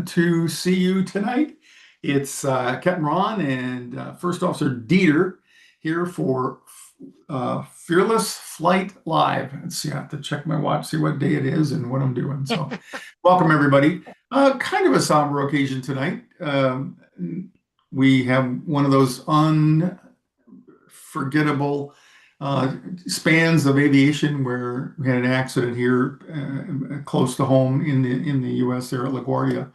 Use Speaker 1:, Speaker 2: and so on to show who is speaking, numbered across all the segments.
Speaker 1: glad to see you tonight. It's Capt Ron and First Officer Dieter here for Fearless Flight Live. Let's see, I have to check my watch, see what day it is and what I'm doing. So, welcome everybody. Kind of a somber occasion tonight. We have one of those unforgettable spans of aviation where we had an accident here close to home in the U.S. there at LaGuardia,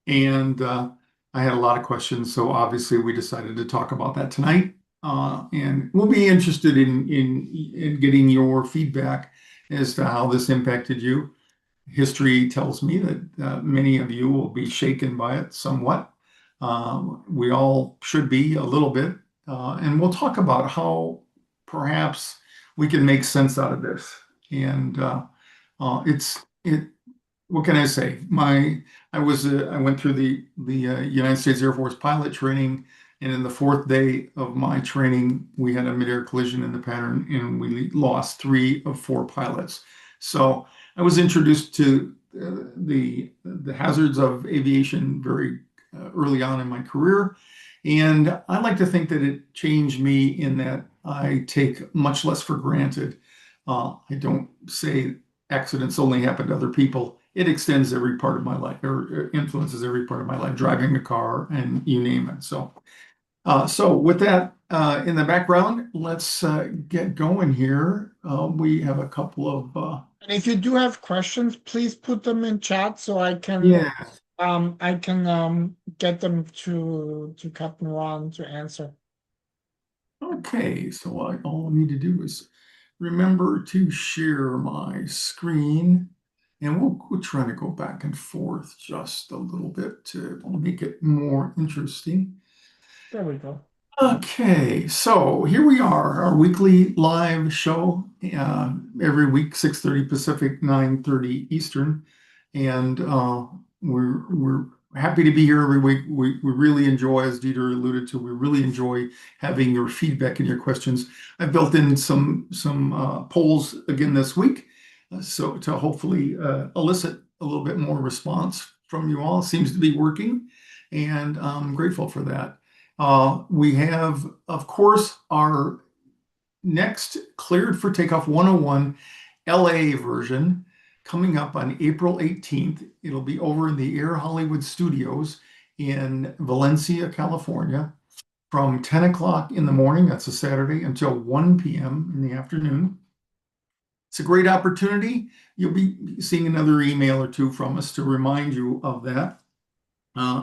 Speaker 1: and I had a lot of questions. So obviously we decided to talk about that tonight, and we'll be interested in getting your feedback as to how this impacted you. History tells me that many of you will be shaken by it somewhat. We all should be a little bit, and we'll talk about how perhaps we can make sense out of this. And what can I say? I went through the United States Air Force pilot training, and in the fourth day of my training, we had a mid-air collision in the pattern, and we lost 3 of 4 pilots. So I was introduced to the hazards of aviation very early on in my career. And I like to think that it changed me in that I take much less for granted. I don't say accidents only happen to other people. It extends every part of my life, or influences every part of my life, driving a car and you name it. So with that in the background, let's get going here. We have a couple of...
Speaker 2: And if you do have questions, please put them in chat so I can get them to Capt Ron to answer.
Speaker 1: Okay, so all I need to do is remember to share my screen, and we'll try to go back and forth just a little bit to make it more interesting.
Speaker 2: There we go.
Speaker 1: Okay, so here we are, our weekly live show, every week, 6:30 Pacific, 9:30 Eastern, and we're happy to be here every week. We really enjoy, as Dieter alluded to, we really enjoy having your feedback and your questions. I've built in some polls again this week, so to hopefully elicit a little bit more response from you all. It seems to be working, and I'm grateful for that. We have, of course, our next Cleared for Takeoff 101 LA version coming up on April 18th. It'll be over in the Air Hollywood Studios in Valencia, California, from 10 o'clock in the morning, that's a Saturday, until 1 p.m. in the afternoon. It's a great opportunity. You'll be seeing another email or two from us to remind you of that.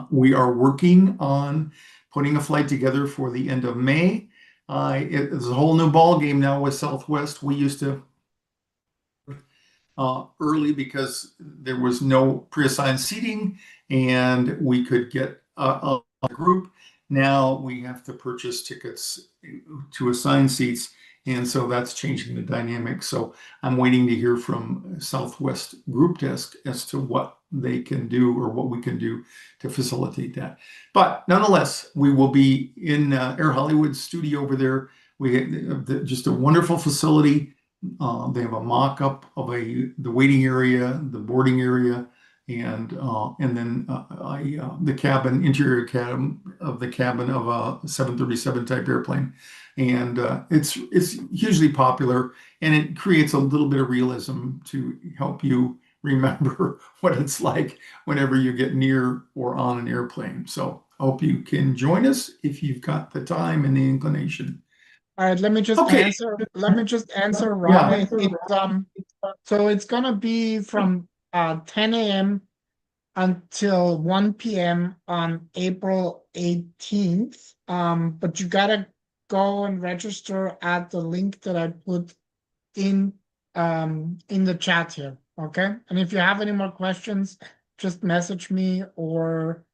Speaker 1: We are working on putting a flight together for the end of May. It's a whole new ball game now with Southwest. We used to early because there was no pre-assigned seating and we could get a group. Now we have to purchase tickets to assign seats, and so that's changing the dynamic. So I'm waiting to hear from Southwest Group Desk as to what they can do or what we can do to facilitate that. But nonetheless, we will be in Air Hollywood studio over there. We have just a wonderful facility. They have a mock-up of the waiting area, the boarding area, and then the interior cabin of a 737 type airplane. And it's hugely popular, and it creates a little bit of realism to help you remember what it's like whenever you get near or on an airplane. So I hope you can join us if you've got the time and the inclination.
Speaker 2: All right, let me just answer Ronnie. So it's gonna be from 10 a.m. until 1 p.m. on April 18th. But you gotta go and register at the link that I put in the chat here. Okay, and if you have any more questions, just message me or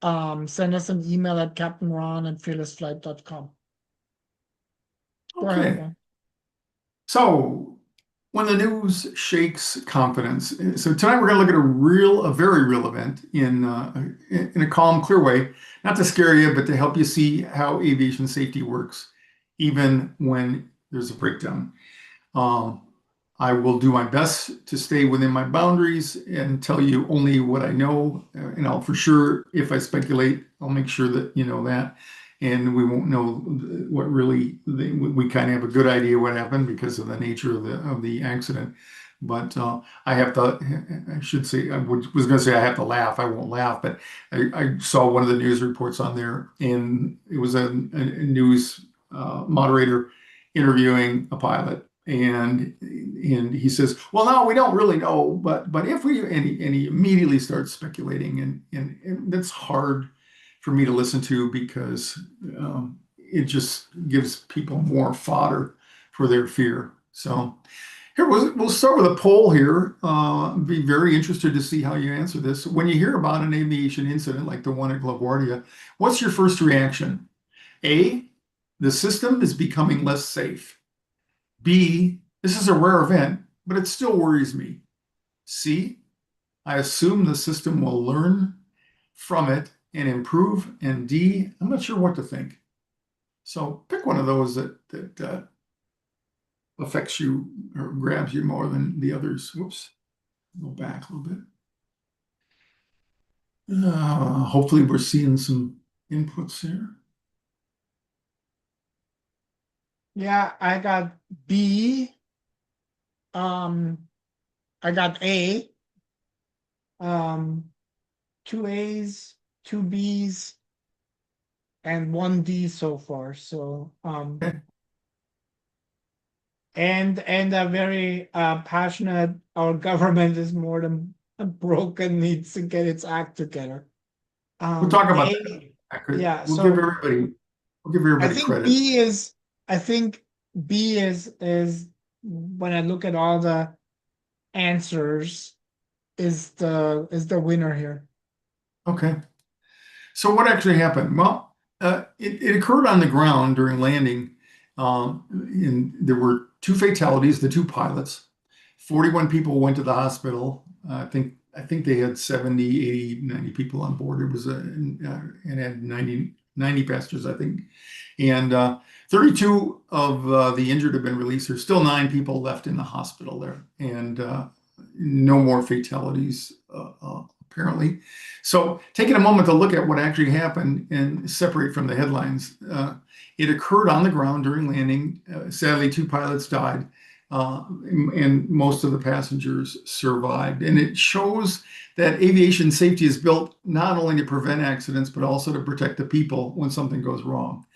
Speaker 2: send us an email at captainron@fearlessflight.com.
Speaker 1: Okay. So when the news shakes confidence, so tonight we're going to look at a very real event in a calm, clear way, not to scare you, but to help you see how aviation safety works, even when there's a breakdown. I will do my best to stay within my boundaries and tell you only what I know. And I'll for sure, if I speculate, I'll make sure that you know that. And we won't know what really, we kind of have a good idea what happened because of the nature of the accident. But I have to, I should say, was going to say I have to laugh. I won't laugh, but I saw one of the news reports on there, and it was a news moderator interviewing a pilot, and he says, "Well, no, we don't really know, but if we," and he immediately starts speculating, and that's hard for me to listen to because it just gives people more fodder for their fear. So here we'll start with a poll here. Be very interested to see how you answer this. When you hear about an aviation incident like the one at LaGuardia, what's your first reaction? A, the system is becoming less safe. B, this is a rare event, but it still worries me. C, I assume the system will learn from it and improve. And D, I'm not sure what to think. So pick one of those that affects you or grabs you more than the others. Whoops, go back a little bit. Hopefully we're seeing some inputs here.
Speaker 2: Yeah, I got B. I got A. 2 A's, 2 B's, and 1 D so far. So and a very passionate, our government is more than broken, needs to get its act together.
Speaker 1: We'll talk about that.
Speaker 2: Yeah,
Speaker 1: We'll
Speaker 2: so
Speaker 1: give everybody credit.
Speaker 2: I think B is when I look at all the answers, is the winner here.
Speaker 1: Okay. So what actually happened? Well, it occurred on the ground during landing. And there were two fatalities, the two pilots. 41 people went to the hospital. I think they had 70, 80, 90 people on board. It was and had 90 passengers, I think. And 32 of the injured have been released. There's still 9 people left in the hospital there, and no more fatalities apparently. So taking a moment to look at what actually happened and separate from the headlines. It occurred on the ground during landing. Sadly, 2 pilots died, and most of the passengers survived. And it shows that aviation safety is built not only to prevent accidents, but also to protect the people when something goes wrong.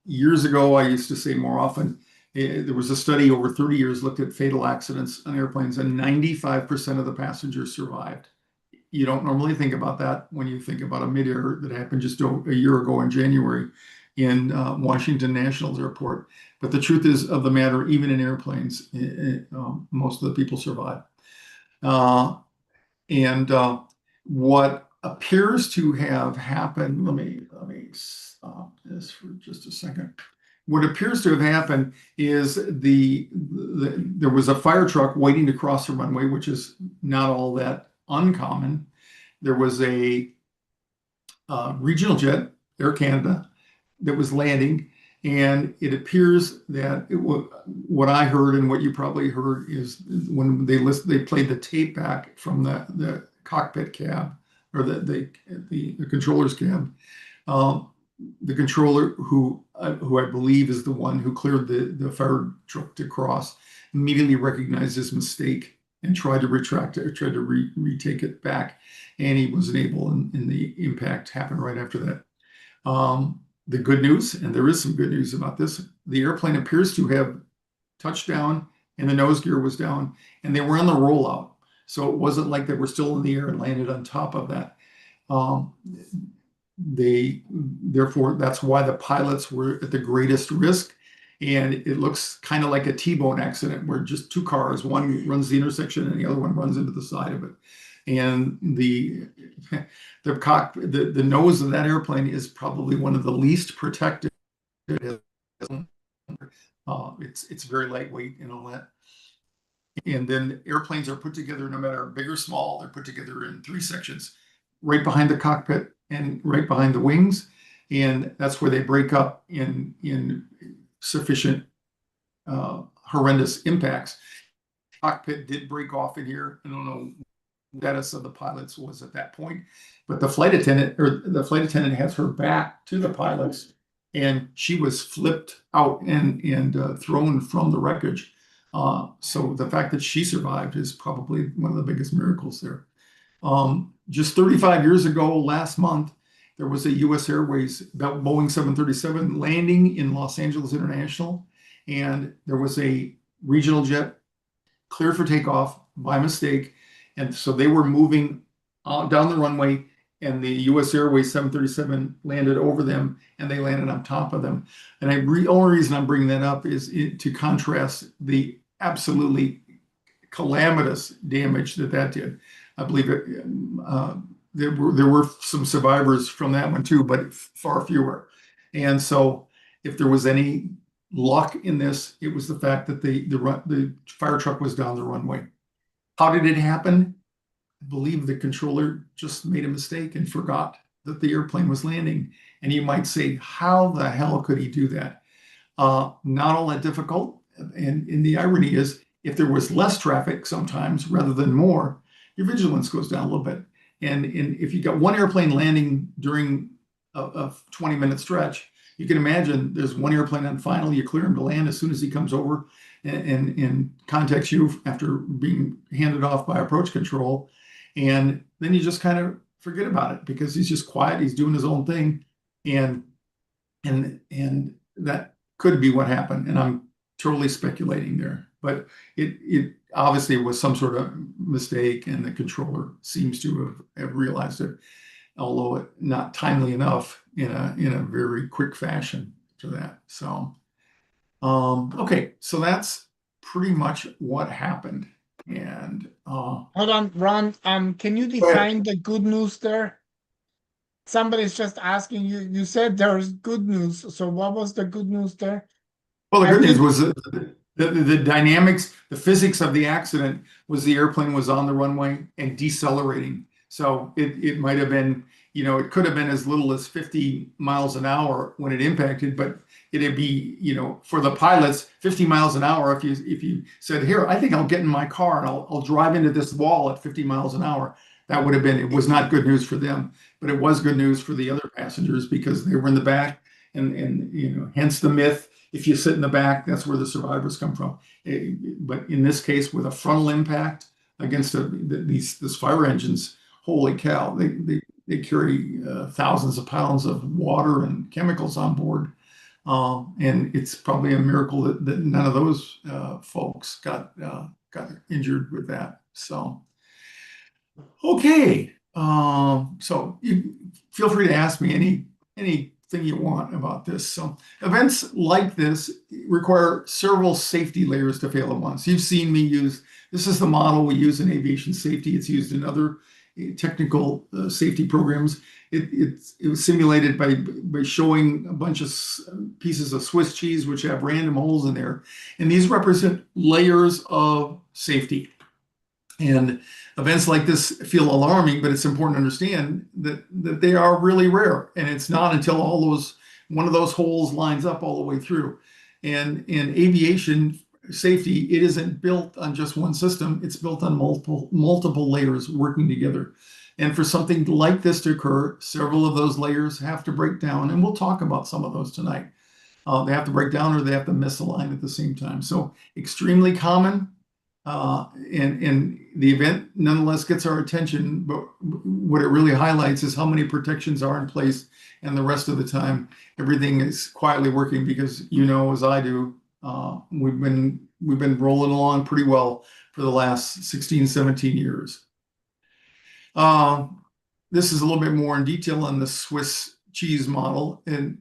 Speaker 1: Years ago, I used to say more often, there was a study over 30 years looked at fatal accidents on airplanes, and 95% of the passengers survived. You don't normally think about that when you think about a mid-air that happened just a year ago in January in Washington Nationals Airport. But the truth is of the matter, even in airplanes, most of the people survive. And what appears to have happened, let me stop this for just a second. What appears to have happened is there was a fire truck waiting to cross the runway, which is not all that uncommon. There was a regional jet, Air Canada, that was landing, and it appears that what I heard and what you probably heard is when they played the tape back from the cockpit cab or the controller's cab. The controller, who I believe is the one who cleared the fire truck to cross, immediately recognized his mistake and tried to retract it, or tried to retake it back, and he wasn't able, and the impact happened right after that. The good news, and there is some good news about this, the airplane appears to have touched down and the nose gear was down, and they were on the rollout. So it wasn't like they were still in the air and landed on top of that. Therefore, that's why the pilots were at the greatest risk. And it looks kind of like a T-bone accident where just 2 cars, one runs the intersection and the other one runs into the side of it. And the nose of that airplane is probably one of the least protected. It's very lightweight and all that. And then airplanes are put together, no matter big or small, they're put together in 3 sections, right behind the cockpit and right behind the wings. And that's where they break up in sufficient horrendous impacts. cockpit did break off in here. I don't know what the status of the pilots was at that point, but the flight attendant has her back to the pilots, and she was flipped out and thrown from the wreckage. So the fact that she survived is probably one of the biggest miracles there. Just 35 years ago, last month, there was a U.S. Airways Boeing 737 landing in Los Angeles International, and there was a regional jet cleared for takeoff by mistake. And so they were moving down the runway, and the U.S. Airways 737 landed over them, and they landed on top of them. And the only reason I'm bringing that up is to contrast the absolutely calamitous damage that did. I believe there were some survivors from that one too, but far fewer. And so if there was any luck in this, it was the fact that the fire truck was down the runway. How did it happen? I believe the controller just made a mistake and forgot that the airplane was landing. And you might say, how the hell could he do that? Not all that difficult. And the irony is, if there was less traffic sometimes rather than more, your vigilance goes down a little bit. And if you got one airplane landing during a 20-minute stretch, you can imagine there's one airplane on final, you clear him to land as soon as he comes over and contacts you after being handed off by approach control. And then you just kind of forget about it because he's just quiet, he's doing his own thing. And that could be what happened. And I'm totally speculating there. But it obviously was some sort of mistake, and the controller seems to have realized it, although not timely enough in a very quick fashion to that. So, okay, so that's pretty much what happened. And
Speaker 2: hold on, Ron. Can you define the good news there? Somebody's just asking you. You said there's good news. So what was the good news there?
Speaker 1: Well, the good news was the dynamics, the physics of the accident was the airplane was on the runway and decelerating. So it might have been, it could have been as little as 50 miles an hour when it impacted, but it'd be, for the pilots, 50 miles an hour. If you said, here, I think I'll get in my car and I'll drive into this wall at 50 miles an hour, that would have been, it was not good news for them, but it was good news for the other passengers because they were in the back and hence the myth. If you sit in the back, that's where the survivors come from. But in this case, with a frontal impact against these fire engines, holy cow, they carry thousands of pounds of water and chemicals on board. And it's probably a miracle that none of those folks got injured with that. So, okay. So you feel free to ask me anything you want about this. So events like this require several safety layers to fail at once. You've seen me use, this is the model we use in aviation safety. It's used in other technical safety programs. It was simulated by showing a bunch of pieces of Swiss cheese, which have random holes in there. And these represent layers of safety. And events like this feel alarming, but it's important to understand that they are really rare. And it's not until one of those holes lines up all the way through. And in aviation safety, it isn't built on just one system. It's built on multiple layers working together. And for something like this to occur, several of those layers have to break down. And we'll talk about some of those tonight. They have to break down or they have to misalign at the same time. So extremely common. And the event nonetheless gets our attention, but what it really highlights is how many protections are in place, and the rest of the time everything is quietly working because as I do, we've been rolling along pretty well for the last 16, 17 years. This is a little bit more in detail on the Swiss cheese model, and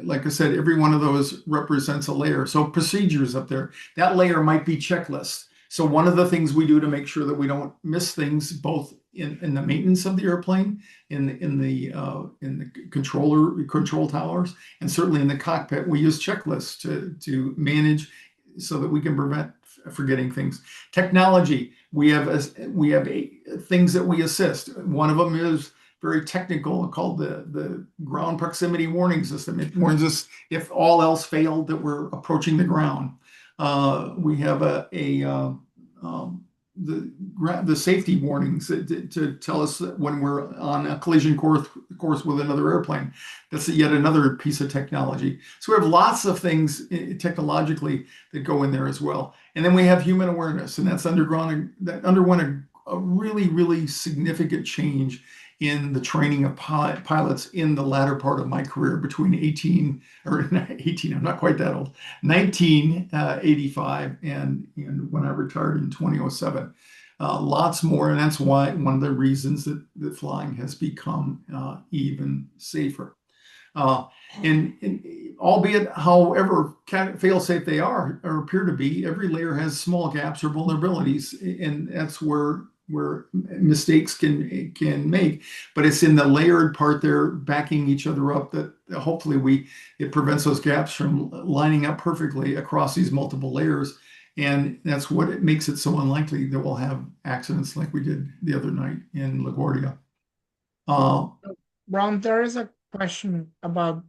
Speaker 1: like I said, every one of those represents a layer. So procedures up there, that layer might be checklists. So one of the things we do to make sure that we don't miss things, both in the maintenance of the airplane, in the control towers, and certainly in the cockpit, we use checklists to manage so that we can prevent forgetting things. Technology, we have things that we assist. One of them is very technical, called the ground proximity warning system. It warns us if all else failed that we're approaching the ground. We have a the safety warnings to tell us that when we're on a collision course with another airplane. That's yet another piece of technology. So we have lots of things technologically that go in there as well. And then we have human awareness, and that underwent a really, really significant change in the training of pilots in the latter part of my career between 18, I'm not quite that old, 1985 and when I retired in 2007. Lots more, and that's why one of the reasons that flying has become even safer. And albeit, however fail-safe they are or appear to be, every layer has small gaps or vulnerabilities, and that's where mistakes can make. But it's in the layered part there, backing each other up, that hopefully it prevents those gaps from lining up perfectly across these multiple layers. And that's what it makes it so unlikely that we'll have accidents like we did the other night in LaGuardia.
Speaker 2: Ron, there is a question about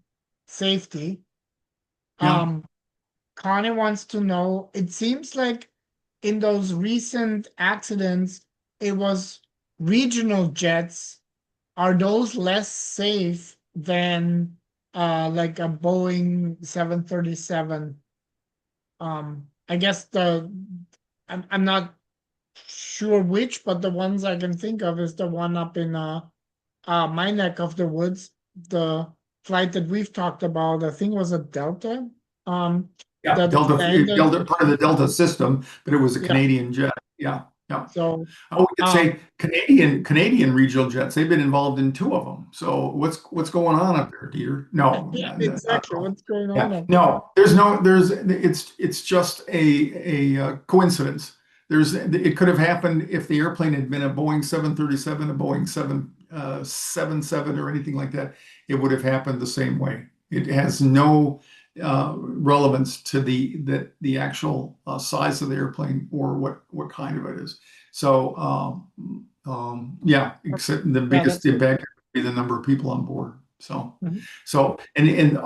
Speaker 2: safety.
Speaker 1: Yeah.
Speaker 2: Connie wants to know, it seems like in those recent accidents, it was regional jets. Are those less safe than like a Boeing 737? I guess I'm not sure which, but the ones I can think of is the one up in my neck of the woods, the flight that we've talked about. I think it was a Delta.
Speaker 1: Yeah,
Speaker 2: That landed.
Speaker 1: Part of the Delta system, but it was a
Speaker 2: Yeah.
Speaker 1: Canadian jet. Yeah, yeah.
Speaker 2: So
Speaker 1: We could say Canadian regional jets. They've been involved in two of them. So what's going on up there, Dieter? No,
Speaker 2: yeah, exactly. What's going on
Speaker 1: yeah,
Speaker 2: up
Speaker 1: no. It's just a coincidence. It could have happened if the airplane had been a Boeing 737, a Boeing 777, or anything like that. It would have happened the same way. It has no relevance to the actual size of the airplane or what kind of it is. So yeah, except the biggest impact would be the number of people on board. So and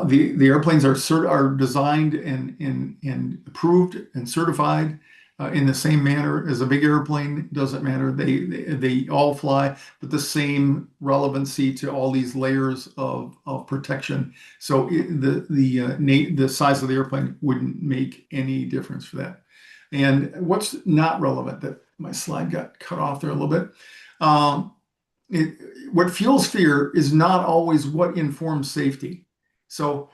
Speaker 1: the airplanes are designed and approved and certified in the same manner as a big airplane. Doesn't matter. They all fly with the same relevancy to all these layers of protection. So the size of the airplane wouldn't make any difference for that. And what's not relevant, that my slide got cut off there a little bit. What fuels fear is not always what informs safety. So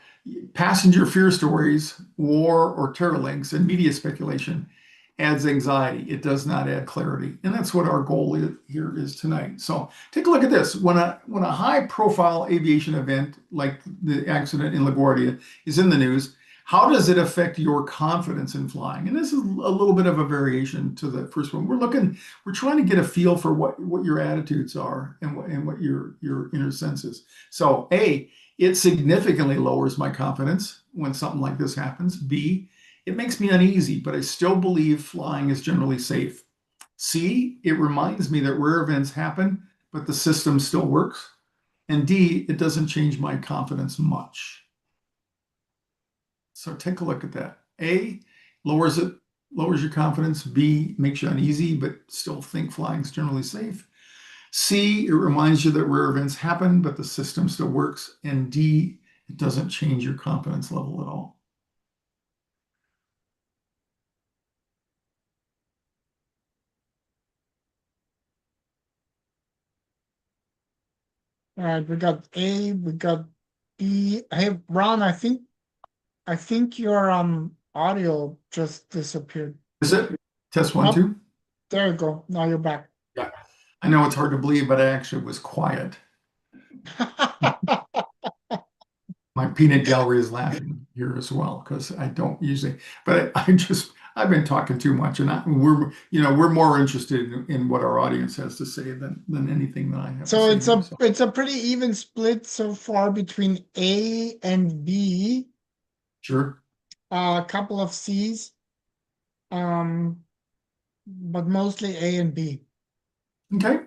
Speaker 1: passenger fear stories, war or terror links, and media speculation adds anxiety. It does not add clarity. And that's what our goal here is tonight. So take a look at this. When a high profile aviation event like the accident in LaGuardia is in the news, how does it affect your confidence in flying? And this is a little bit of a variation to the first one. We're trying to get a feel for what your attitudes are and what your inner sense is. So A, it significantly lowers my confidence when something like this happens. B, it makes me uneasy, but I still believe flying is generally safe. C, it reminds me that rare events happen, but the system still works. And D, it doesn't change my confidence much. So take a look at that. A, lowers your confidence. B, makes you uneasy, but still think flying is generally safe. C, it reminds you that rare events happen, but the system still works. And D, it doesn't change your confidence level at all.
Speaker 2: All right, we got A, we got B. Hey, Ron, I think your audio just disappeared.
Speaker 1: Is it? Test one,
Speaker 2: Nope.
Speaker 1: two.
Speaker 2: There you go. Now you're back.
Speaker 1: Yeah. I know it's hard to believe, but I actually was quiet. My peanut gallery is laughing here as well because I don't usually, but I've been talking too much, and we're more interested in what our audience has to say than anything that I have
Speaker 2: So
Speaker 1: to say.
Speaker 2: it's a pretty even split so far between A and B.
Speaker 1: Sure.
Speaker 2: A couple of C's, but mostly A and B.
Speaker 1: Okay.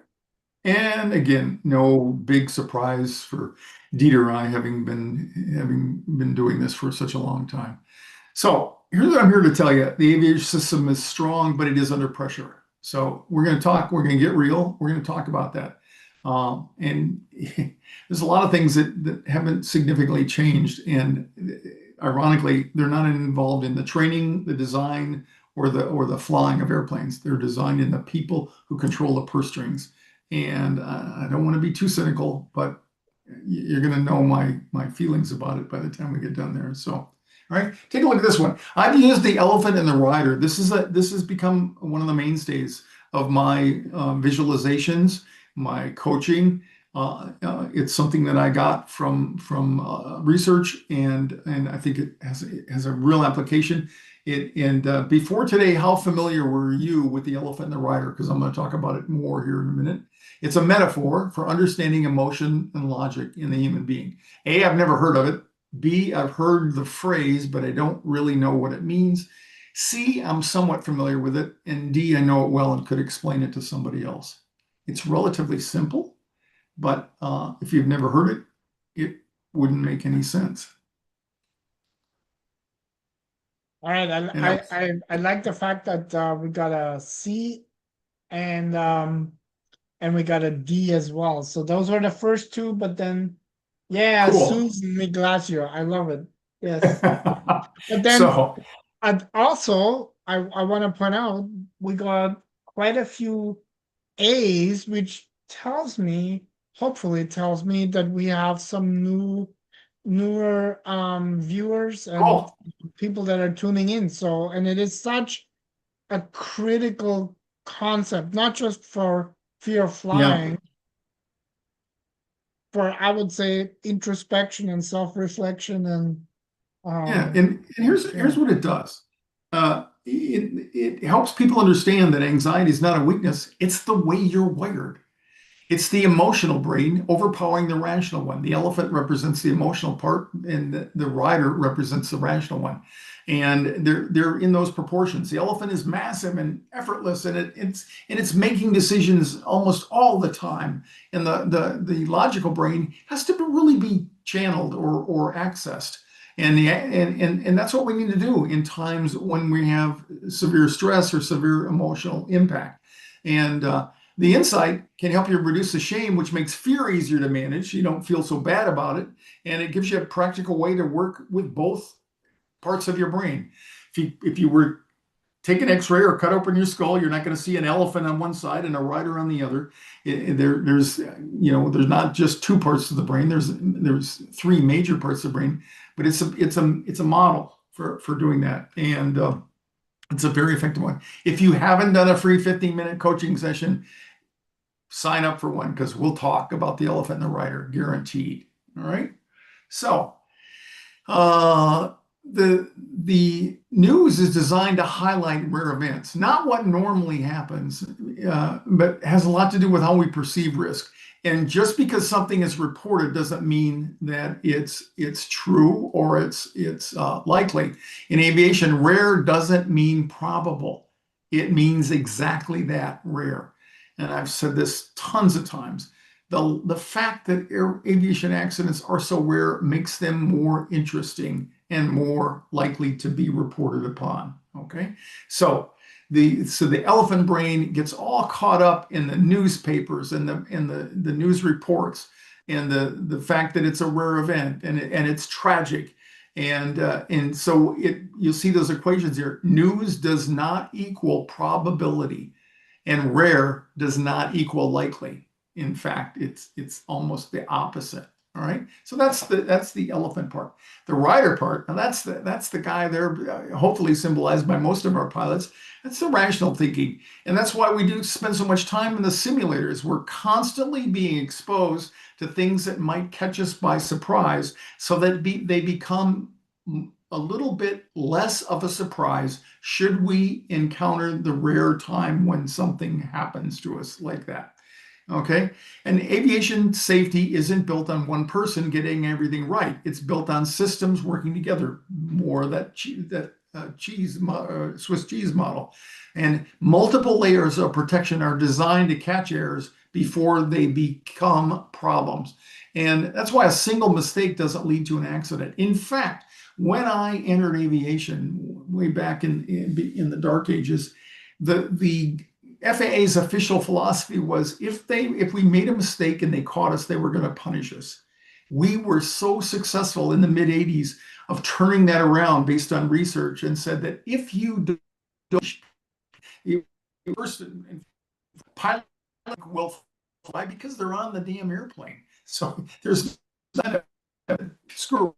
Speaker 1: And again, no big surprise for Dieter and I having been doing this for such a long time. So here's what I'm here to tell you. The aviation system is strong, but it is under pressure. So we're going to talk, we're going to get real. We're going to talk about that. And there's a lot of things that haven't significantly changed. And ironically, they're not involved in the training, the design, or the flying of airplanes. They're designed in the people who control the purse strings. And I don't want to be too cynical, but you're going to know my feelings about it by the time we get done there. So, all right, take a look at this one. I've used the elephant and the rider. This has become one of the mainstays of my visualizations, my coaching. It's something that I got from research, and I think it has a real application. Before today, how familiar were you with the elephant and the rider? Because I'm going to talk about it more here in a minute. It's a metaphor for understanding emotion and logic in the human being. A, I've never heard of it. B, I've heard the phrase, but I don't really know what it means. C, I'm somewhat familiar with it. And D, I know it well and could explain it to somebody else. It's relatively simple, but if you've never heard it, it wouldn't make any sense.
Speaker 2: All right, I like the fact that we got a C and we got a D as well. So those were the first two, but then yeah,
Speaker 1: Cool.
Speaker 2: Susan Ignacio, I love it. Yes. But then
Speaker 1: So,
Speaker 2: and also I want to point out we got quite a few A's, which tells me, hopefully tells me that we have some newer viewers and
Speaker 1: cool.
Speaker 2: people that are tuning in. So, and it is such a critical concept, not just for fear of
Speaker 1: Yeah.
Speaker 2: flying, for I would say introspection and self-reflection and
Speaker 1: Yeah, and here's what it does. It helps people understand that anxiety is not a weakness, it's the way you're wired. It's the emotional brain overpowering the rational one. The elephant represents the emotional part, and the rider represents the rational one. And they're in those proportions. The elephant is massive and effortless, and it's making decisions almost all the time. And the logical brain has to really be channeled or accessed. And that's what we need to do in times when we have severe stress or severe emotional impact. And the insight can help you reduce the shame, which makes fear easier to manage. You don't feel so bad about it. And it gives you a practical way to work with both parts of your brain. If you were take an x-ray or cut open your skull, you're not going to see an elephant on one side and a rider on the other. There's not just two parts of the brain. There's three major parts of the brain, but it's a model for doing that. And it's a very effective one. If you haven't done a free 15-minute coaching session, sign up for one, because we'll talk about the elephant and the rider, guaranteed. All right. So the news is designed to highlight rare events, not what normally happens, but has a lot to do with how we perceive risk. And just because something is reported doesn't mean that it's true or it's likely. In aviation, rare doesn't mean probable. It means exactly that, rare. And I've said this tons of times. The fact that aviation accidents are so rare makes them more interesting and more likely to be reported upon. Okay, so the elephant brain gets all caught up in the newspapers and the news reports and the fact that it's a rare event and it's tragic. And so you'll see those equations here. News does not equal probability, and rare does not equal likely. In fact, it's almost the opposite. All right. So that's the elephant part. The rider part, and that's the guy there, hopefully symbolized by most of our pilots. That's the rational thinking, and that's why we do spend so much time in the simulators. We're constantly being exposed to things that might catch us by surprise, so that they become a little bit less of a surprise should we encounter the rare time when something happens to us like that. Okay, and aviation safety isn't built on one person getting everything right. It's built on systems working together, more that Swiss cheese model. And multiple layers of protection are designed to catch errors before they become problems. And that's why a single mistake doesn't lead to an accident. In fact, When I entered aviation way back in the dark ages, the FAA's official philosophy was if we made a mistake and they caught us, they were going to punish us. We were so successful in the mid 80s of turning that around based on research and said that if you don't, first pilot will fly because they're on the damn airplane. So there's not a screw.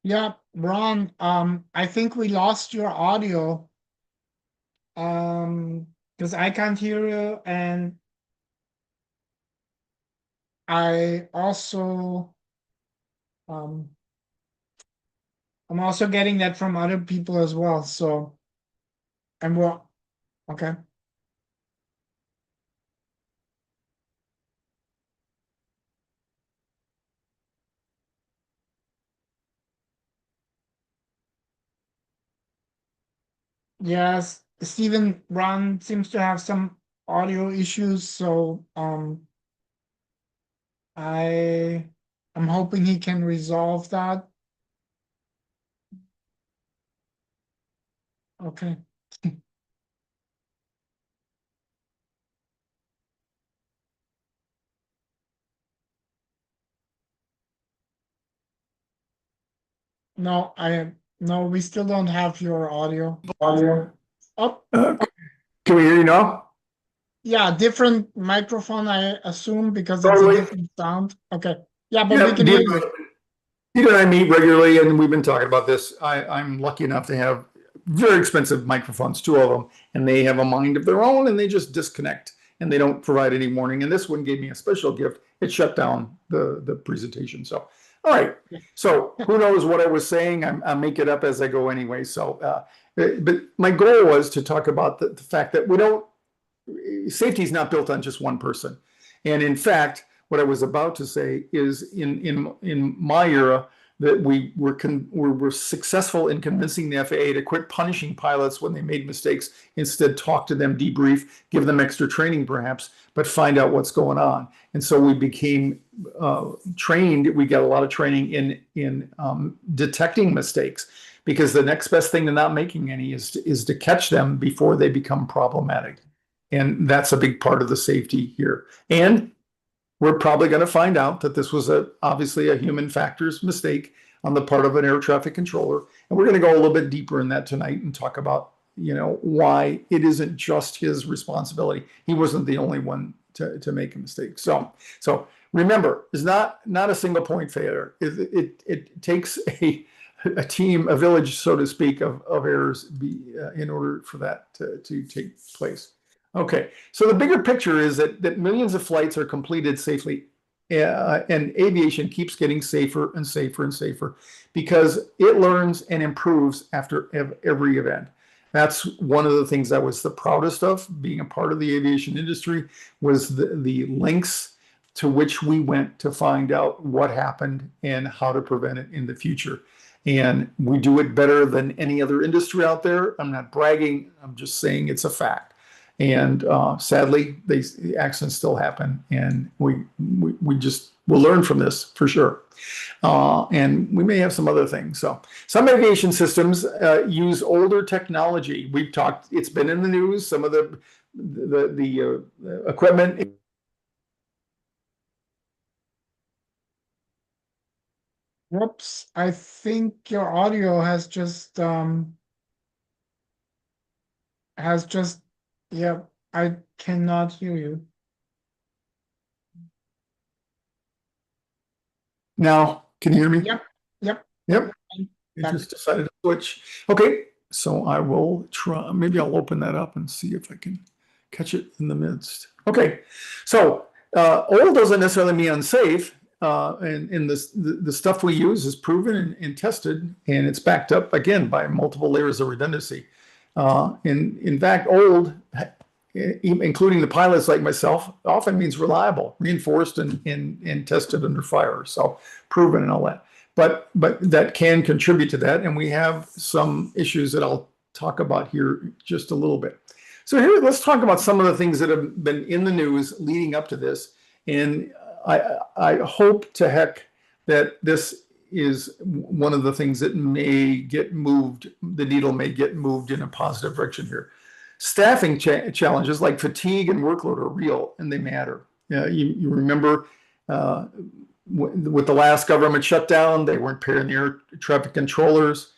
Speaker 2: Yeah, Ron, I think we lost your audio. Because I can't hear you, and I also um I'm also getting that from other people as well. So, and we're okay. Yes, Stephen Ron seems to have some audio issues, so I I'm hoping he can resolve that. Okay. No, we still don't have your audio.
Speaker 3: Audio.
Speaker 2: Oh,
Speaker 3: Can we hear you now?
Speaker 2: yeah, different microphone, I assume, because it's a
Speaker 3: Totally.
Speaker 2: different sound. Okay. Yeah, but we
Speaker 3: Yeah,
Speaker 2: can hear you.
Speaker 3: Peter and I meet regularly, and we've been talking about this. I'm lucky enough to have very expensive microphones, two of them, and they have a mind of their own, and they just disconnect, and they don't provide any warning. And this one gave me a special gift. It shut down the presentation. So, all right. So who knows what I was saying? I make it up as I go anyway. So, but my goal was to talk about the fact that safety is not built on just one person. And in fact, what I was about to say is in my era that we were successful in convincing the FAA to quit punishing pilots when they made mistakes. Instead, talk to them, debrief, give them extra training perhaps, but find out what's going on. And so we became trained. We got a lot of training in detecting mistakes, because the next best thing to not making any is to catch them before they become problematic. And that's a big part of the safety here. And we're probably going to find out that this was obviously a human factors mistake on the part of an air traffic controller. And we're going to go a little bit deeper in that tonight and talk about, why it isn't just his responsibility. He wasn't the only one to make a mistake. So remember, it's not a single point failure. It takes a team, a village, so to speak, of errors in order for that to take place. Okay, so the bigger picture is that millions of flights are completed safely, and aviation keeps getting safer and safer and safer because it learns and improves after every event. That's one of the things I was the proudest of being a part of the aviation industry, was the lengths to which we went to find out what happened and how to prevent it in the future. And we do it better than any other industry out there. I'm not bragging, I'm just saying it's a fact. And sadly, the accidents still happen, and we just will learn from this for sure. And we may have some other things. So some aviation systems use older technology. We've talked; it's been in the news. Some of the equipment.
Speaker 2: Whoops, I think your audio has just yeah, I cannot hear you.
Speaker 1: Now, can you hear me?
Speaker 2: Yep.
Speaker 1: Yep. I just decided to switch. Okay, so I will try. Maybe I'll open that up and see if I can catch it in the midst. Okay, so old doesn't necessarily mean unsafe.
Speaker 3: and the stuff we use is proven and tested, and it's backed up again by multiple layers of redundancy. In fact, old, including the pilots like myself, often means reliable, reinforced, and tested under fire. So proven and all that. But that can contribute to that, and we have some issues that I'll talk about here just a little bit. So here, let's talk about some of the things that have been in the news leading up to this. And I hope to heck that this is one of the things that may get moved, the needle may get moved in a positive direction here. Staffing challenges like fatigue and workload are real, and they matter. You remember with the last government shutdown, they weren't paying air traffic controllers.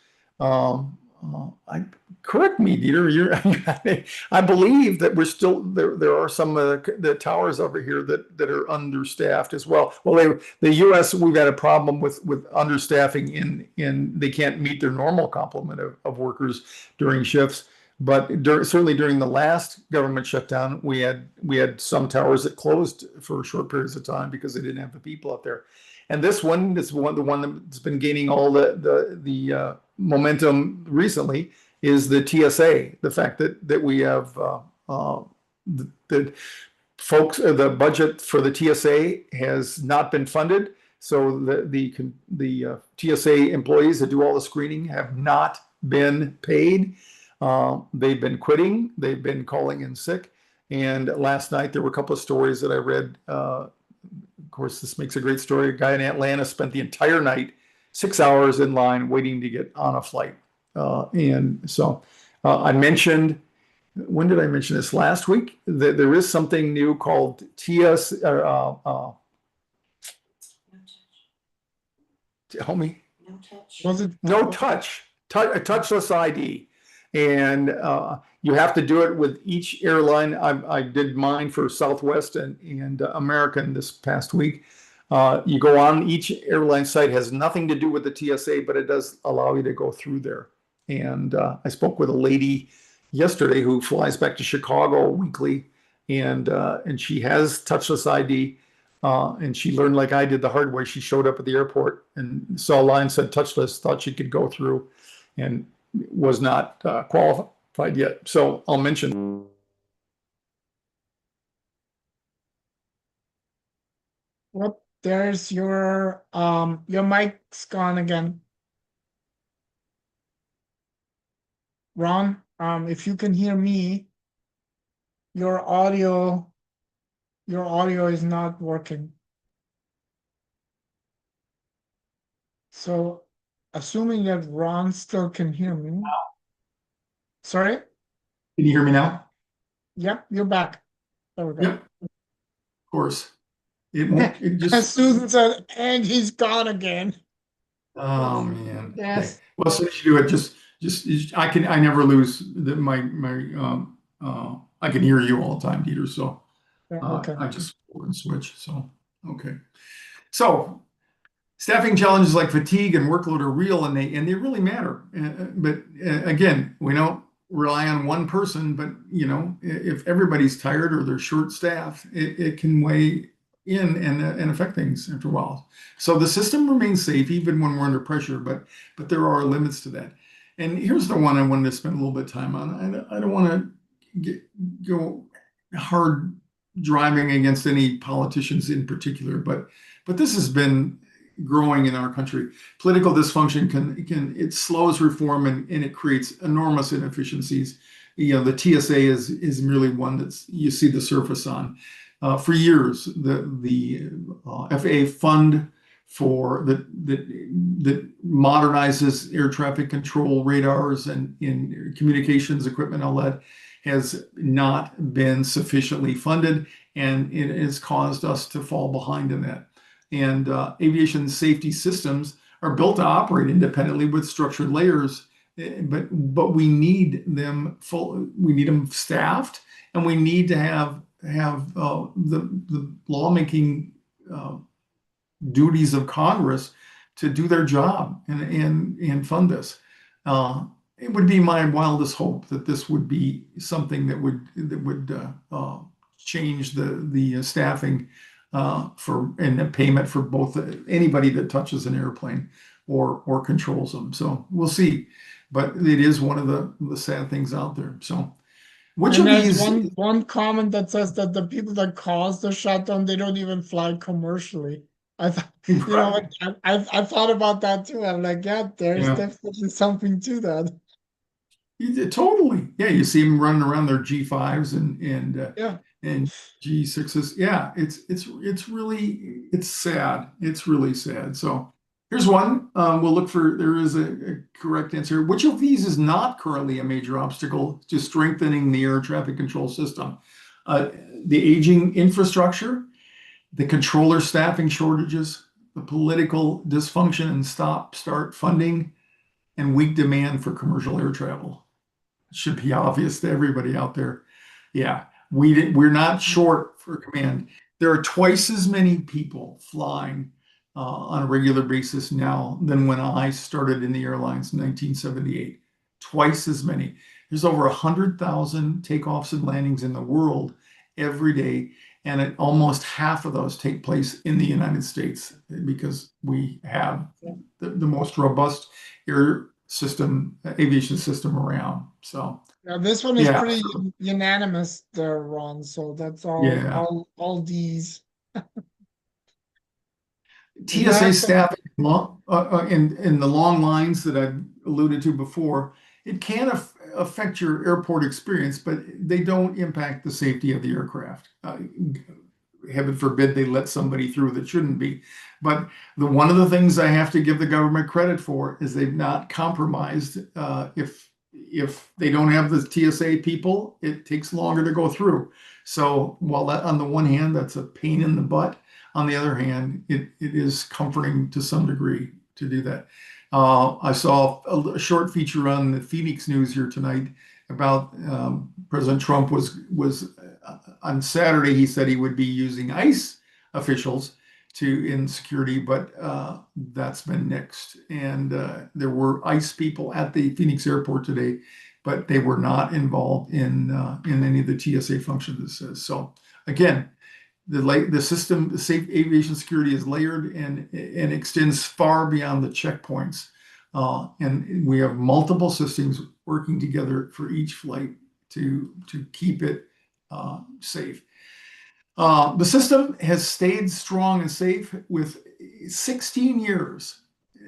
Speaker 3: Correct me, Dieter. I believe that we're still there are some of the towers over here that are understaffed as well. Well, the U.S. we've had a problem with understaffing in they can't meet their normal complement of workers during shifts. But certainly during the last government shutdown, we had some towers that closed for short periods of time because they didn't have the people out there. And this one is the one that's been gaining all the momentum recently is the TSA. The fact that we have the folks, the budget for the TSA has not been funded, so the TSA employees that do all the screening have not been paid. They've been quitting. They've been calling in sick. And last night there were a couple of stories that I read. Of course, this makes a great story. A guy in Atlanta spent the entire night, 6 hours in line waiting to get on a flight. And so I mentioned, when did I mention this? Last week, that there is something new called TS. Help me.
Speaker 2: No touch. Was it
Speaker 3: no touch? Touchless ID. And you have to do it with each airline. I did mine for Southwest and American this past week. You go on each airline site, has nothing to do with the TSA, but it does allow you to go through there. And I spoke with a lady yesterday who flies back to Chicago weekly, and she has touchless ID. And she learned, like I did, the hard way. She showed up at the airport and saw a line said touchless, thought she could go through, and was not qualified yet. So I'll mention.
Speaker 2: Well, there's your mic's gone again. Ron, if you can hear me, your audio is not working. So assuming that Ron still can hear me. Sorry?
Speaker 1: Can you hear me now?
Speaker 2: Yep, you're back. There we go.
Speaker 1: Yep. Of course. It just.
Speaker 2: As Susan said, and he's gone again.
Speaker 1: Oh man.
Speaker 2: Yes.
Speaker 1: Okay. Well, so you do it. Just I never lose I can hear you all the time, Dieter. So
Speaker 2: Okay.
Speaker 1: I just switch. So okay. So staffing challenges like fatigue and workload are real, and they really matter. But again, we don't rely on one person. But if everybody's tired or they're short staffed, it can weigh in and affect things after a while. So the system remains safe even when we're under pressure, but there are limits to that. And here's the one I wanted to spend a little bit of time on. I don't want to go hard driving against any politicians in particular, but this has been growing in our country. Political dysfunction it slows reform and it creates enormous inefficiencies. The TSA is merely one that you see the surface on. For years, the FAA fund for that modernizes air traffic control radars and in communications equipment, all that has not been sufficiently funded, and it has caused us to fall behind in that. And aviation safety systems are built to operate independently with structured layers, but we need them we need them staffed, and we need to have the lawmaking duties of Congress to do their job and fund this. It would be my wildest hope that this would be something that would change the staffing and the payment for both anybody that touches an airplane or controls them. So we'll see, but it is one of the sad things out there. So which
Speaker 2: And
Speaker 1: of
Speaker 2: there's
Speaker 1: these?
Speaker 2: one comment that says that the people that caused the shutdown, they don't even fly commercially. I thought, you know what, I thought about that too. I'm like, yeah, there's
Speaker 1: Yeah.
Speaker 2: definitely something to that.
Speaker 1: Totally. Yeah, you see them running around their G5s
Speaker 2: Yeah.
Speaker 1: and G6s. Yeah, it's really sad. It's really sad. So here's one. We'll look for there is a correct answer. Which of these is not currently a major obstacle to strengthening the air traffic control system? The aging infrastructure, the controller staffing shortages, the political dysfunction and stop-start funding, and weak demand for commercial air travel. Should be obvious to everybody out there. Yeah, we're not short for command. There are twice as many people flying on a regular basis now than when I started in the airlines in 1978. Twice as many. There's over 100,000 takeoffs and landings in the world every day, and almost half of those take place in the United States because we have the most robust aviation system around. So
Speaker 2: Now this one is
Speaker 1: yeah,
Speaker 2: pretty unanimous there, Ron. So that's
Speaker 1: yeah.
Speaker 2: all these. You
Speaker 1: TSA
Speaker 2: have some,
Speaker 1: staff in the long lines that I've alluded to before, it can affect your airport experience, but they don't impact the safety of the aircraft. Heaven forbid they let somebody through that shouldn't be. But one of the things I have to give the government credit for is they've not compromised. If they don't have the TSA people, it takes longer to go through. So while that on the one hand, that's a pain in the butt, on the other hand, it is comforting to some degree to do that. I saw a short feature on the Phoenix News here tonight about President Trump was on Saturday. He said he would be using ICE officials in security, but that's been nixed. And there were ICE people at the Phoenix airport today, but they were not involved in any of the TSA functions. So again, the system, the safe aviation security is layered and extends far beyond the checkpoints. And we have multiple systems working together for each flight to keep it safe. The system has stayed strong and safe with 16 years.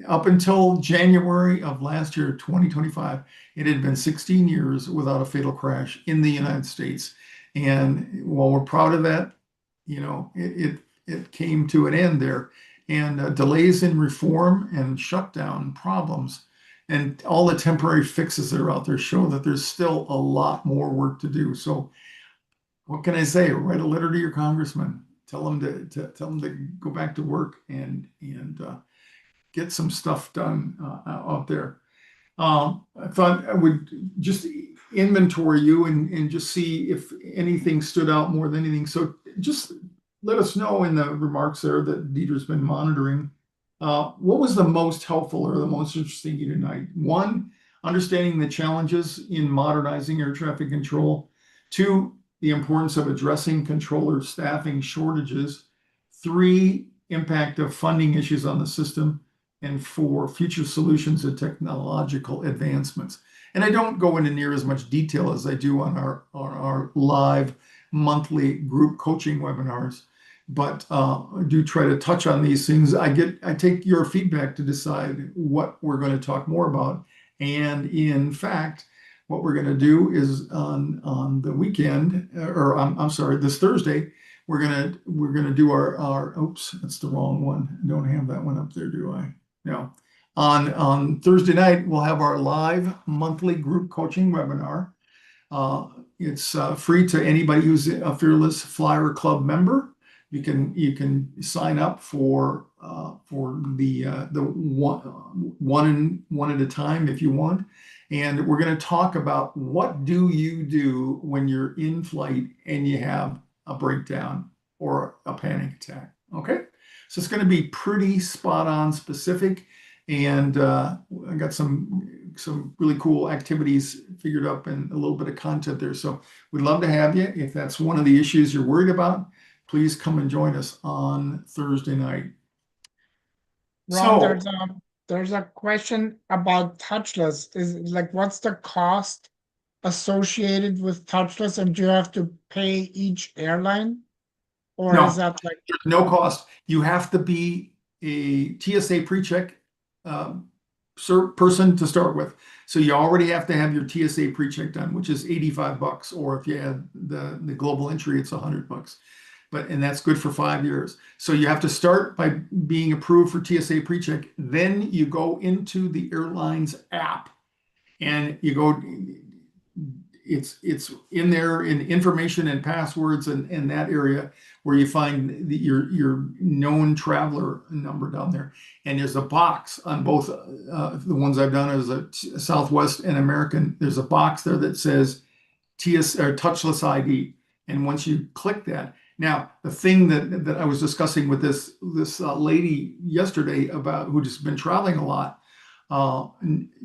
Speaker 1: Up until January of last year, 2025, it had been 16 years without a fatal crash in the United States. And while we're proud of that, it came to an end there. And delays in reform and shutdown problems and all the temporary fixes that are out there show that there's still a lot more work to do. So what can I say? Write a letter to your congressman. Tell them to go back to work and get some stuff done out there. I thought I would just inventory you and just see if anything stood out more than anything. So just let us know in the remarks there that Dieter's been monitoring. What was the most helpful or the most interesting to you tonight? One, understanding the challenges in modernizing air traffic control. Two, the importance of addressing controller staffing shortages. Three, impact of funding issues on the system. And four, future solutions and technological advancements. And I don't go into near as much detail as I do on our live monthly group coaching webinars, but I do try to touch on these things. I take your feedback to decide what we're going to talk more about. And in fact, what we're going to do is on the weekend, or I'm sorry, this Thursday, we're gonna do our oops, that's the wrong one. I don't have that one up there, do I? No. On Thursday night, we'll have our live monthly group coaching webinar. It's free to anybody who's a Fearless Flyer Club member. You can sign up for the one at a time if you want. And we're going to talk about what do you do when you're in flight and you have a breakdown or a panic attack. Okay, so it's going to be pretty spot on specific, and I got some really cool activities figured up and a little bit of content there. So we'd love to have you. If that's one of the issues you're worried about, please come and join us on Thursday night.
Speaker 2: Ron,
Speaker 1: So,
Speaker 2: there's a question about touchless. Is like, what's the cost associated with touchless, and do you have to pay each airline, or
Speaker 1: No.
Speaker 2: is that like
Speaker 1: there's no cost. You have to be a TSA pre-check person to start with. So you already have to have your TSA pre-check done, which is $85, or if you add the global entry, it's $100. And that's good for 5 years. So you have to start by being approved for TSA pre-check. Then you go into the airline's app and you go, it's in there in information and passwords and in that area where you find your known traveler number down there. And there's a box on both the ones I've done as a Southwest and American. There's a box there that says or touchless ID. And once you click that, now the thing that I was discussing with this lady yesterday about who's just been traveling a lot,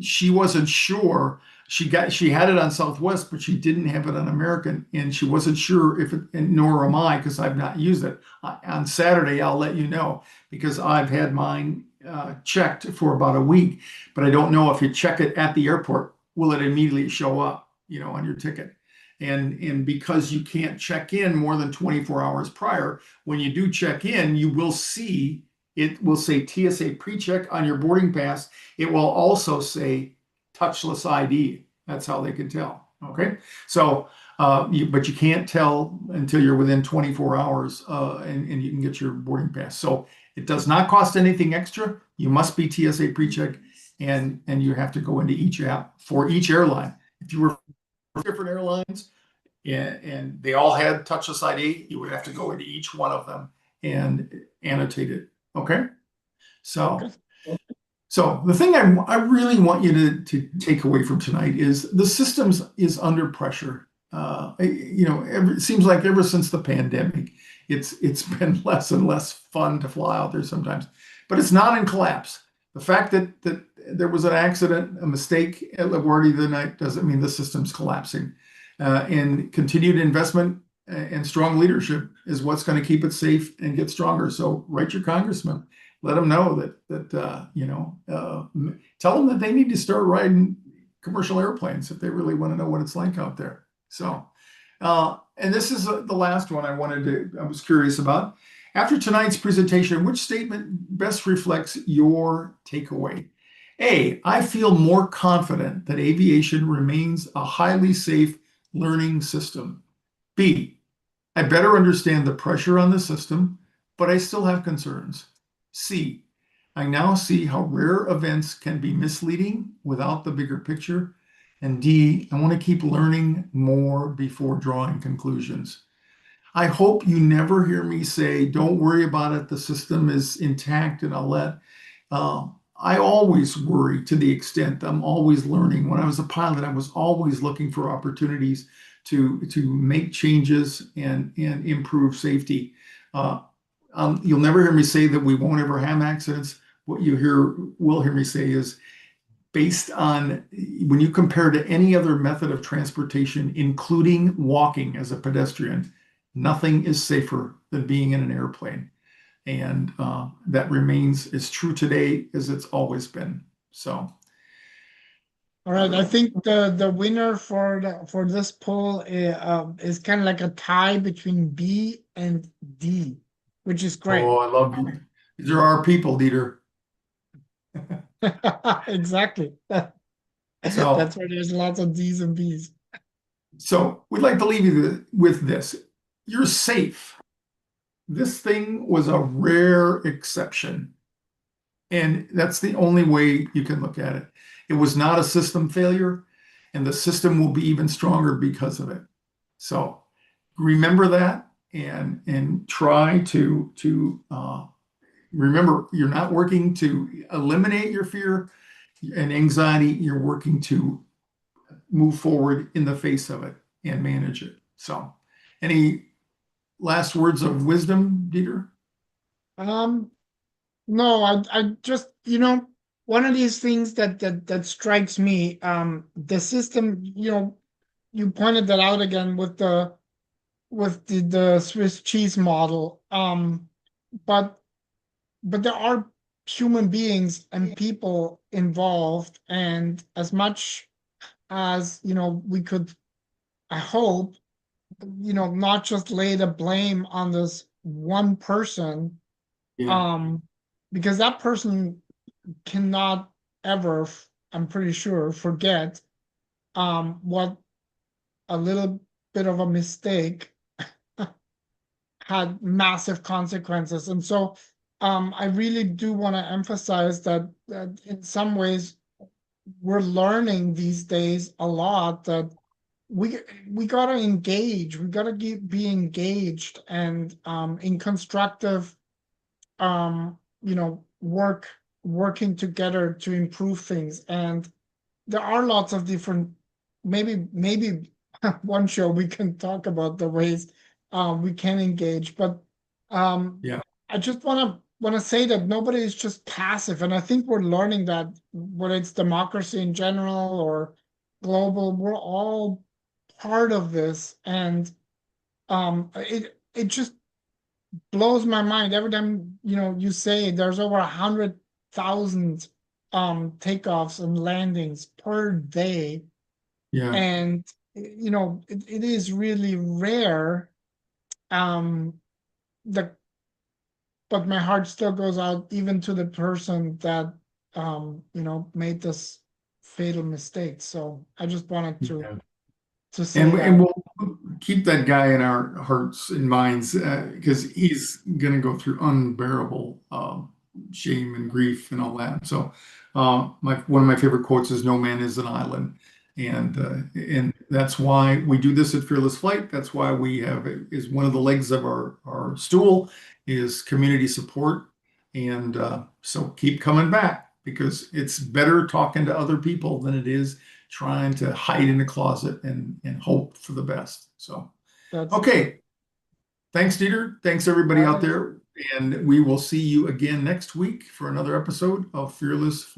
Speaker 1: she wasn't sure. She had it on Southwest, but she didn't have it on American, and she wasn't sure if it, and nor am I, because I've not used it. On Saturday, I'll let you know, because I've had mine checked for about a week, but I don't know if you check it at the airport, will it immediately show up, on your ticket? And because you can't check in more than 24 hours prior, when you do check in, you will see, it will say TSA pre-check on your boarding pass. It will also say touchless ID. That's how they can tell. Okay. So, but you can't tell until you're within 24 hours and you can get your boarding pass. So it does not cost anything extra. You must be TSA pre-check and you have to go into each app for each airline. If you were different airlines and they all had touchless ID, you would have to go into each one of them and annotate it. Okay. So the thing I really want you to take away from tonight is the systems is under pressure. It seems like ever since the pandemic, it's been less and less fun to fly out there sometimes, but it's not in collapse. The fact that there was an accident, a mistake at LaGuardia the night doesn't mean the system's collapsing. And continued investment and strong leadership is what's going to keep it safe and get stronger. So write your congressman, let them know that tell them that they need to start riding commercial airplanes if they really want to know what it's like out there. So, and this is the last one I was curious about. After tonight's presentation, which statement best reflects your takeaway? A, I feel more confident that aviation remains a highly safe learning system. B, I better understand the pressure on the system, but I still have concerns. C, I now see how rare events can be misleading without the bigger picture. And D, I want to keep learning more before drawing conclusions. I hope you never hear me say, don't worry about it, the system is intact and I'll let. I always worry to the extent I'm always learning. When I was a pilot, I was always looking for opportunities to make changes and improve safety. You'll never hear me say that we won't ever have accidents. What you will hear me say is, based on when you compare to any other method of transportation, including walking as a pedestrian, nothing is safer than being in an airplane. And that remains as true today as it's always been. So.
Speaker 2: All right, I think the winner for this poll is kind of like a tie between B and D, which is great.
Speaker 1: Oh, I love you. These are our people, Dieter.
Speaker 2: Exactly.
Speaker 1: So
Speaker 2: that's why there's lots of D's and B's.
Speaker 1: So we'd like to leave you with this. You're safe. This thing was a rare exception. And that's the only way you can look at it. It was not a system failure, and the system will be even stronger because of it. So remember that and try to remember, you're not working to eliminate your fear and anxiety. You're working to move forward in the face of it and manage it. So any last words of wisdom, Dieter?
Speaker 2: No, I just, one of these things that strikes me, the system, you pointed that out again with the the Swiss cheese model. But there are human beings and people involved, and as much as we could, I hope, not just lay the blame on this one person,
Speaker 1: Yeah.
Speaker 2: because that person cannot ever, I'm pretty sure, forget what a little bit of a mistake had massive consequences. And so I really do want to emphasize that in some ways we're learning these days a lot, that we gotta engage, we gotta be engaged, and in constructive working together to improve things. And there are lots of different, maybe one show we can talk about the ways we can engage, but
Speaker 1: Yeah.
Speaker 2: I just want to say that nobody is just passive, and I think we're learning that, whether it's democracy in general or global, we're all part of this. And it just blows my mind every time you say there's over 100,000 takeoffs and landings per day.
Speaker 1: Yeah.
Speaker 2: And it is really rare. um the but my heart still goes out even to the person that made this fatal mistake. So I just wanted
Speaker 1: Yeah.
Speaker 2: to say
Speaker 1: And
Speaker 2: that.
Speaker 1: we'll keep that guy in our hearts and minds, because he's going to go through unbearable shame and grief and all that. So, one of my favorite quotes is "No man is an island," and that's why we do this at Fearless Flight. That's why we have is one of the legs of our stool is community support, and so keep coming back, because it's better talking to other people than it is trying to hide in a closet and hope for the best. So,
Speaker 2: That's
Speaker 1: okay. Thanks, Dieter. Thanks, everybody out
Speaker 2: Right.
Speaker 1: there. And we will see you again next week for another episode of Fearless Flight.